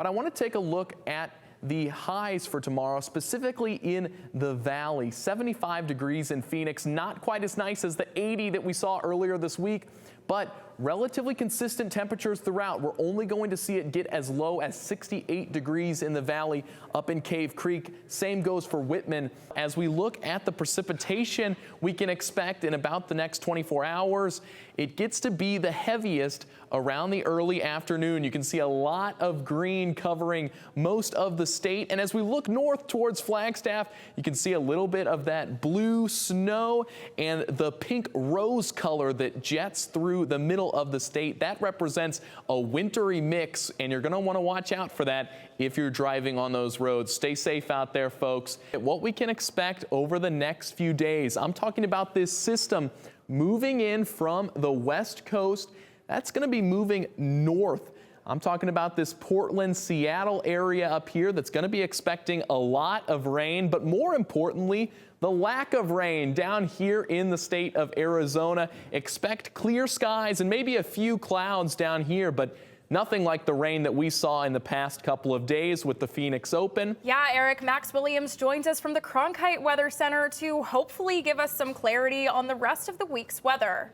I want to take a look at the highs for tomorrow, specifically in the valley. 75 degrees in Phoenix, not quite as nice as the 80 that we saw earlier this week, but relatively consistent temperatures throughout. We're only going to see it get as low as 68 degrees in the valley up in Cave Creek. Same goes for Whitman. As we look at the precipitation we can expect in about the next 24 hours, it gets to be the heaviest around the early afternoon. You can see a lot of green covering most of the state. And as we look north towards Flagstaff, you can see a little bit of that blue snow and the pink rose color that jets through the middle of the state. That represents a wintry mix, and you're going to want to watch out for that if you're driving on those roads. Stay safe out there, folks. What we can expect over the next few days, I'm talking about this system moving in from the west coast. That's going to be moving north. I'm talking about this Portland, Seattle area up here that's going to be expecting a lot of rain, but more importantly, the lack of rain down here in the state of Arizona. Expect clear skies and maybe a few clouds down here, but nothing like the rain that we saw in the past couple of days with the Phoenix Open. Yeah, Eric, Max Williams joins us from the Cronkite Weather Center to hopefully give us some clarity on the rest of the week's weather.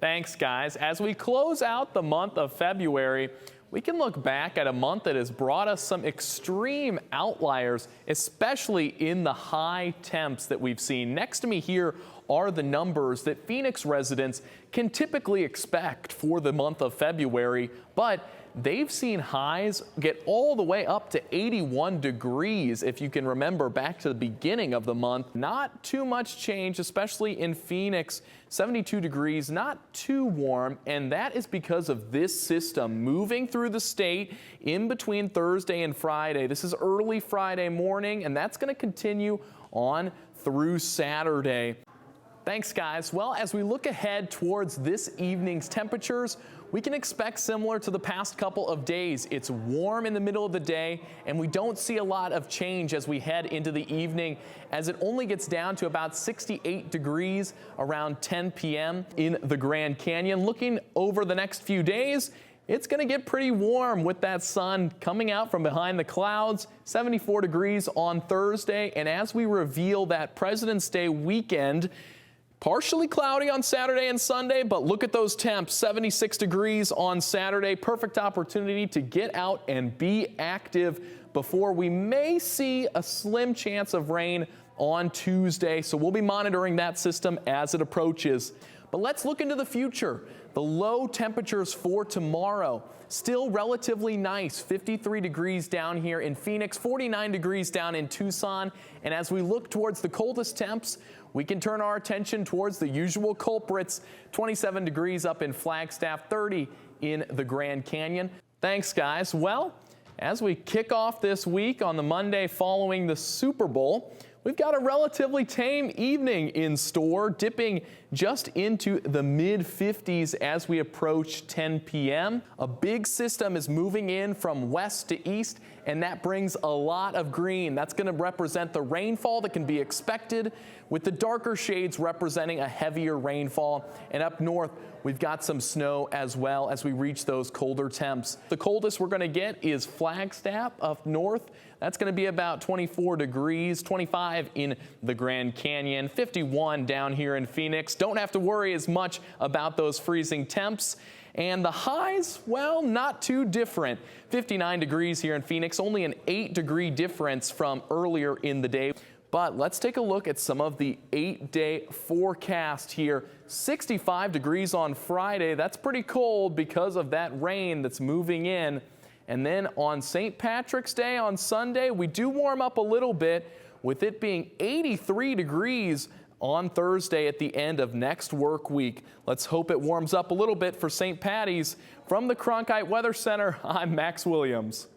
Thanks, guys. As we close out the month of February, we can look back at a month that has brought us some extreme outliers, especially in the high temps that we've seen. Next to me here are the numbers that Phoenix residents can typically expect for the month of February, but they've seen highs get all the way up to 81 degrees. If you can remember back to the beginning of the month, not too much change, especially in Phoenix. 72 degrees, not too warm, and that is because of this system moving through the state in between Thursday and Friday. This is early Friday morning, and that's going to continue on through Saturday. Thanks, guys. Well, as we look ahead towards this evening's temperatures, we can expect similar to the past couple of days. It's warm in the middle of the day, and we don't see a lot of change as we head into the evening, as it only gets down to about 68 degrees around 10 p.m. in the Grand Canyon. Looking over the next few days, it's going to get pretty warm with that sun coming out from behind the clouds. 74 degrees on Thursday, and as we reveal that President's Day weekend, partially cloudy on Saturday and Sunday, but look at those temps, 76 degrees on Saturday. Perfect opportunity to get out and be active before we may see a slim chance of rain on Tuesday. So we'll be monitoring that system as it approaches. But let's look into the future. The low temperatures for tomorrow, still relatively nice. 53 degrees down here in Phoenix, 49 degrees down in Tucson. And as we look towards the coldest temps, we can turn our attention towards the usual culprits. 27 degrees up in Flagstaff, 30 in the Grand Canyon. Thanks, guys. Well, as we kick off this week on the Monday following the Super Bowl, we've got a relatively tame evening in store, dipping just into the mid-50s as we approach 10 p.m. A big system is moving in from west to east, and that brings a lot of green. That's going to represent the rainfall that can be expected, with the darker shades representing a heavier rainfall. And up north, we've got some snow as well as we reach those colder temps. The coldest we're going to get is Flagstaff up north. That's going to be about 24 degrees, 25 in the Grand Canyon, 51 down here in Phoenix. Don't have to worry as much about those freezing temps. And the highs, well, not too different. 59 degrees here in Phoenix, only an 8-degree difference from earlier in the day. But let's take a look at some of the 8-day forecast here. 65 degrees on Friday. That's pretty cold because of that rain that's moving in. And then on St. Patrick's Day on Sunday, we do warm up a little bit, with it being 83 degrees on Thursday at the end of next work week. Let's hope it warms up a little bit for St. Patty's. From the Cronkite Weather Center, I'm Max Williams.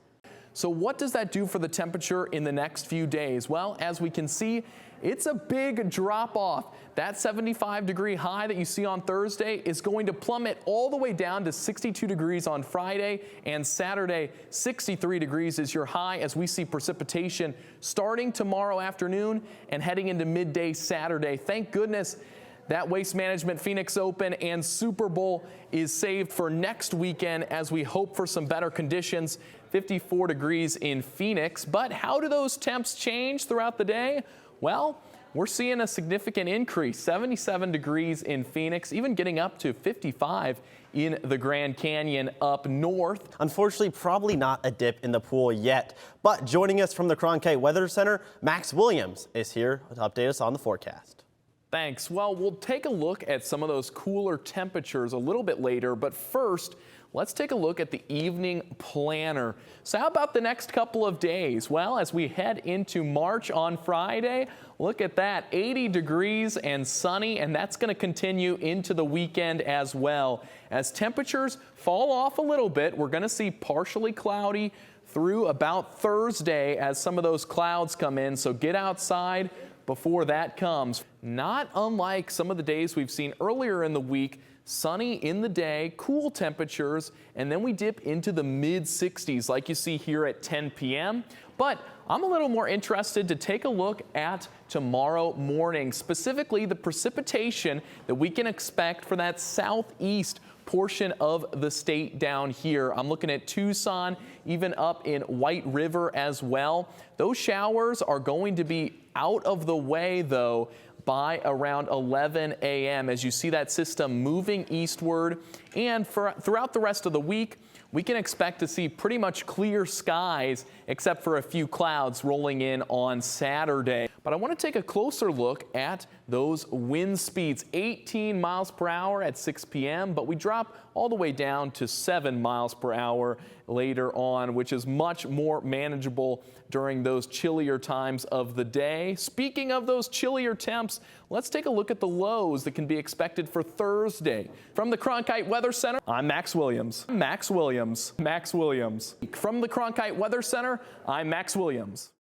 So what does that do for the temperature in the next few days? Well, as we can see, it's a big drop off. That 75-degree high that you see on Thursday is going to plummet all the way down to 62 degrees on Friday, and Saturday, 63 degrees is your high as we see precipitation starting tomorrow afternoon and heading into midday Saturday. Thank goodness that Waste Management Phoenix Open and Super Bowl is saved for next weekend as we hope for some better conditions. 54 degrees in Phoenix. But how do those temps change throughout the day? Well, we're seeing a significant increase, 77 degrees in Phoenix, even getting up to 55 in the Grand Canyon up north. Unfortunately, probably not a dip in the pool yet, but joining us from the Cronkite Weather Center, Max Williams is here to update us on the forecast. Thanks. Well, we'll take a look at some of those cooler temperatures a little bit later, but first, let's take a look at the evening planner. So how about the next couple of days? Well, as we head into March on Friday, look at that, 80 degrees and sunny, and that's going to continue into the weekend as well. As temperatures fall off a little bit, we're going to see partially cloudy through about Thursday as some of those clouds come in, so get outside before that comes. Not unlike some of the days we've seen earlier in the week, sunny in the day, cool temperatures, and then we dip into the mid-60s like you see here at 10 p.m. But I'm a little more interested to take a look at tomorrow morning, specifically the precipitation that we can expect for that southeast portion of the state down here. I'm looking at Tucson, even up in White River as well. Those showers are going to be out of the way, though, by around 11 a.m. as you see that system moving eastward. And throughout the rest of the week, we can expect to see pretty much clear skies except for a few clouds rolling in on Saturday. But I want to take a closer look at those wind speeds. 18 miles per hour at 6 p.m., but we drop all the way down to 7 miles per hour later on, which is much more manageable during those chillier times of the day. Speaking of those chillier temps, let's take a look at the lows that can be expected for Thursday. From the Cronkite Weather Center, I'm Max Williams. Max Williams. From the Cronkite Weather Center, I'm Max Williams.